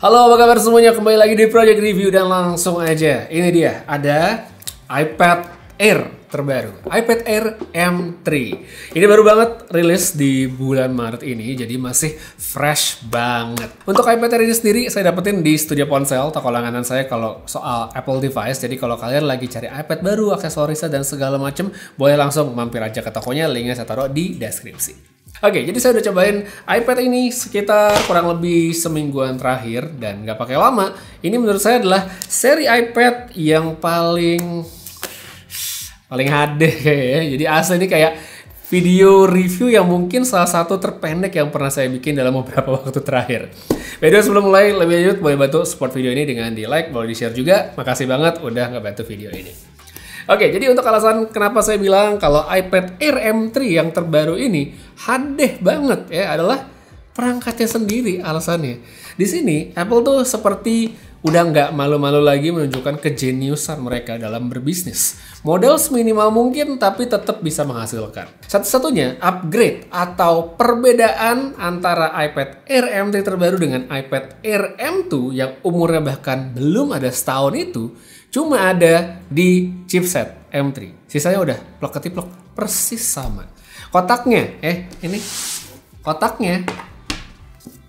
Halo, apa kabar semuanya? Kembali lagi di Project Review dan langsung aja. Ini dia, ada iPad Air terbaru, iPad Air M3. Ini baru banget rilis di bulan Maret ini, jadi masih fresh banget. Untuk iPad Air ini sendiri saya dapetin di Studio Ponsel, toko langganan saya kalau soal Apple device. Jadi kalau kalian lagi cari iPad baru, aksesorisnya dan segala macem, boleh langsung mampir aja ke tokonya, linknya saya taruh di deskripsi. Oke, jadi saya udah cobain iPad ini sekitar kurang lebih semingguan terakhir dan nggak pakai lama. Ini menurut saya adalah seri iPad yang paling HD kayaknya. Jadi asli ini kayak video review yang mungkin salah satu terpendek yang pernah saya bikin dalam beberapa waktu terakhir. Video sebelum mulai lebih lanjut boleh bantu support video ini dengan di like, boleh di share juga. Makasih banget udah ngebantu video ini. Oke, jadi untuk alasan kenapa saya bilang kalau iPad Air M3 yang terbaru ini HD banget ya adalah perangkatnya sendiri alasannya. Di sini Apple tuh seperti udah nggak malu-malu lagi menunjukkan kejeniusan mereka dalam berbisnis. Model seminimal mungkin tapi tetap bisa menghasilkan. Satu-satunya upgrade atau perbedaan antara iPad Air M3 terbaru dengan iPad Air M2 yang umurnya bahkan belum ada setahun itu cuma ada di chipset M3. Sisanya udah plek-ketiplek persis sama. Kotaknya, ini kotaknya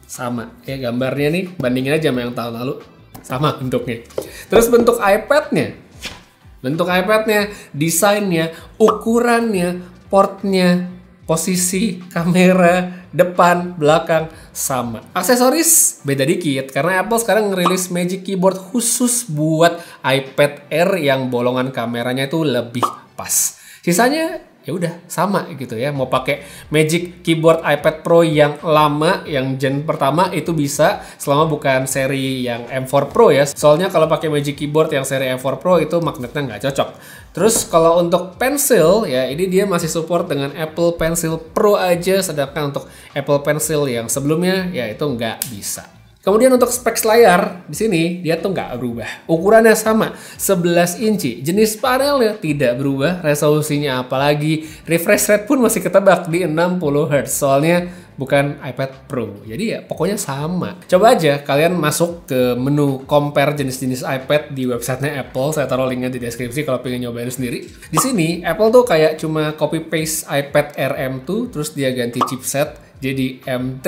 sama. Ya gambarnya nih bandingin aja sama yang tahun lalu. Sama bentuknya. Terus bentuk iPad-nya, desainnya, ukurannya, portnya, posisi kamera, depan, belakang, sama. Aksesoris beda dikit karena Apple sekarang ngerilis Magic Keyboard khusus buat iPad Air yang bolongan kameranya itu lebih pas. Sisanya ya udah sama gitu ya. Mau pakai Magic Keyboard iPad Pro yang lama, yang gen pertama itu bisa selama bukan seri yang M4 Pro ya. Soalnya kalau pakai Magic Keyboard yang seri M4 Pro itu magnetnya nggak cocok. Terus kalau untuk pensil ya ini dia masih support dengan Apple Pencil Pro aja, sedangkan untuk Apple Pencil yang sebelumnya ya itu nggak bisa. Kemudian untuk spek layar di sini dia tuh nggak berubah. Ukurannya sama, 11 inci. Jenis panelnya tidak berubah, resolusinya apalagi refresh rate pun masih ketebak di 60 Hz. Soalnya bukan iPad Pro. Jadi ya pokoknya sama. Coba aja kalian masuk ke menu compare jenis-jenis iPad di websitenya Apple. Saya taruh linknya di deskripsi kalau pengen nyobain sendiri. Di sini Apple tuh kayak cuma copy paste iPad Air M2 terus dia ganti chipset jadi M3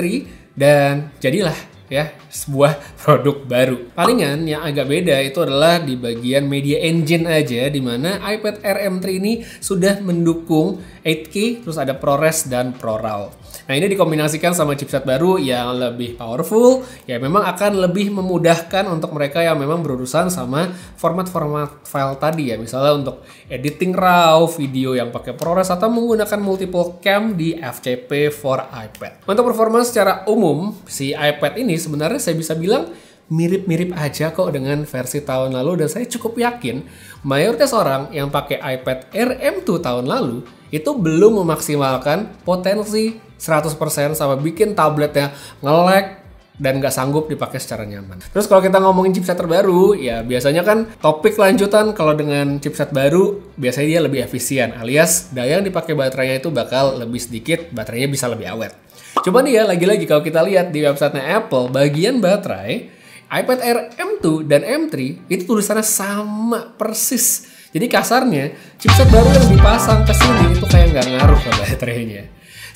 dan jadilah ya sebuah produk baru. Palingan yang agak beda itu adalah di bagian media engine aja, di mana iPad Air M3 ini sudah mendukung 8K, terus ada ProRes dan ProRAW. Nah ini dikombinasikan sama chipset baru yang lebih powerful, ya memang akan lebih memudahkan untuk mereka yang memang berurusan sama format-format file tadi ya, misalnya untuk editing RAW, video yang pakai ProRes atau menggunakan multiple cam di FCP for iPad. Untuk performa secara umum, si iPad ini sebenarnya saya bisa bilang mirip-mirip aja kok dengan versi tahun lalu dan saya cukup yakin mayoritas orang yang pakai iPad Air M2 tahun lalu itu belum memaksimalkan potensi 100% sama bikin tabletnya nge-lag dan nggak sanggup dipakai secara nyaman. Terus kalau kita ngomongin chipset terbaru, ya biasanya kan topik lanjutan kalau dengan chipset baru biasanya dia lebih efisien alias daya yang dipakai baterainya itu bakal lebih sedikit, baterainya bisa lebih awet. Coba nih ya, lagi-lagi kalau kita lihat di websitenya Apple, bagian baterai, iPad Air M2 dan M3 itu tulisannya sama persis. Jadi kasarnya, chipset baru yang dipasang ke sini itu kayak nggak ngaruh ke baterainya.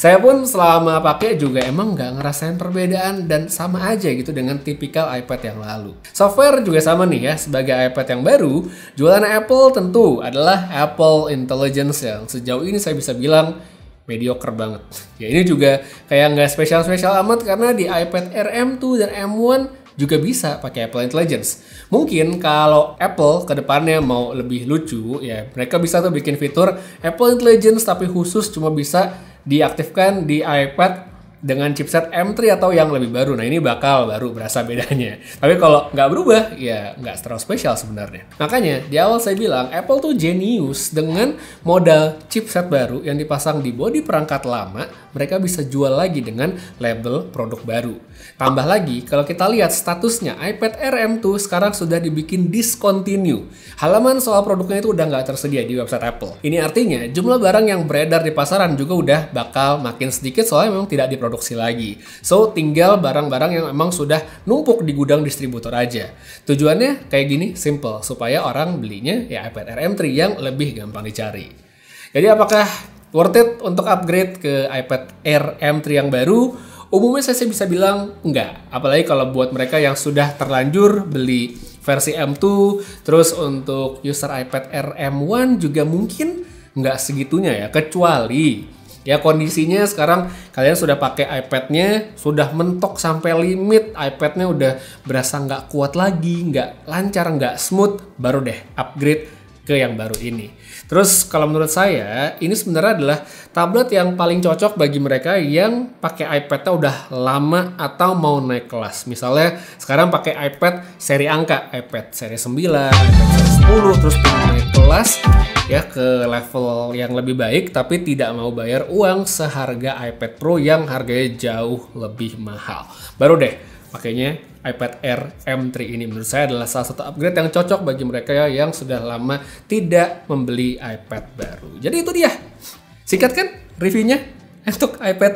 Saya pun selama pakai juga emang nggak ngerasain perbedaan dan sama aja gitu dengan tipikal iPad yang lalu. Software juga sama nih ya, sebagai iPad yang baru, jualan Apple tentu adalah Apple Intelligence yang sejauh ini saya bisa bilang mediocre banget. Ya ini juga kayak nggak spesial-spesial amat karena di iPad Air M2 dan M1 juga bisa pakai Apple Intelligence. Mungkin kalau Apple ke depannya mau lebih lucu ya mereka bisa tuh bikin fitur Apple Intelligence tapi khusus cuma bisa diaktifkan di iPad dengan chipset M3 atau yang lebih baru. Nah ini bakal baru berasa bedanya. Tapi kalau nggak berubah, ya nggak terlalu spesial sebenarnya. Makanya di awal saya bilang Apple tuh jenius dengan modal chipset baru yang dipasang di bodi perangkat lama, mereka bisa jual lagi dengan label produk baru. Tambah lagi, kalau kita lihat statusnya iPad Air M2 sekarang sudah dibikin discontinue. Halaman soal produknya itu udah nggak tersedia di website Apple. Ini artinya jumlah barang yang beredar di pasaran juga udah bakal makin sedikit soalnya memang tidak diproduksi produksi lagi. So, tinggal barang-barang yang emang sudah numpuk di gudang distributor aja. Tujuannya kayak gini, simple, supaya orang belinya ya iPad Air M3 yang lebih gampang dicari. Jadi apakah worth it untuk upgrade ke iPad Air M3 yang baru? Umumnya saya bisa bilang enggak. Apalagi kalau buat mereka yang sudah terlanjur beli versi M2, terus untuk user iPad Air M1 juga mungkin nggak segitunya ya. Kecuali ya kondisinya sekarang kalian sudah pakai iPad-nya, sudah mentok sampai limit, iPad-nya udah berasa nggak kuat lagi, nggak lancar, nggak smooth, baru deh upgrade ke yang baru ini. Terus kalau menurut saya ini sebenarnya adalah tablet yang paling cocok bagi mereka yang pakai iPad-nya udah lama atau mau naik kelas. Misalnya sekarang pakai iPad seri angka, iPad seri 9, iPad seri 10, terus pengen naik kelas ya ke level yang lebih baik tapi tidak mau bayar uang seharga iPad Pro yang harganya jauh lebih mahal. Baru deh pakainya iPad Air M3 ini menurut saya adalah salah satu upgrade yang cocok bagi mereka yang sudah lama tidak membeli iPad baru. Jadi itu dia. Singkat kan reviewnya untuk iPad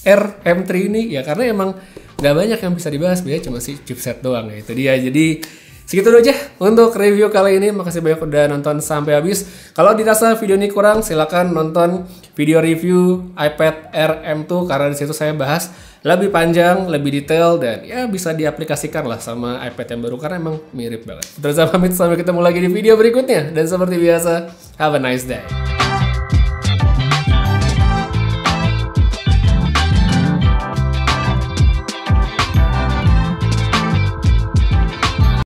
Air M3 ini ya karena emang nggak banyak yang bisa dibahas, biasanya cuma si chipset doang ya. Itu dia. Jadi segitu aja untuk review kali ini. Makasih banyak udah nonton sampai habis. Kalau dirasa video ini kurang, silakan nonton video review iPad Air M2 karena di situ saya bahas lebih panjang, lebih detail, dan ya bisa diaplikasikan lah sama iPad yang baru karena emang mirip banget. Terus saya pamit, sampai ketemu lagi di video berikutnya. Dan seperti biasa, have a nice day.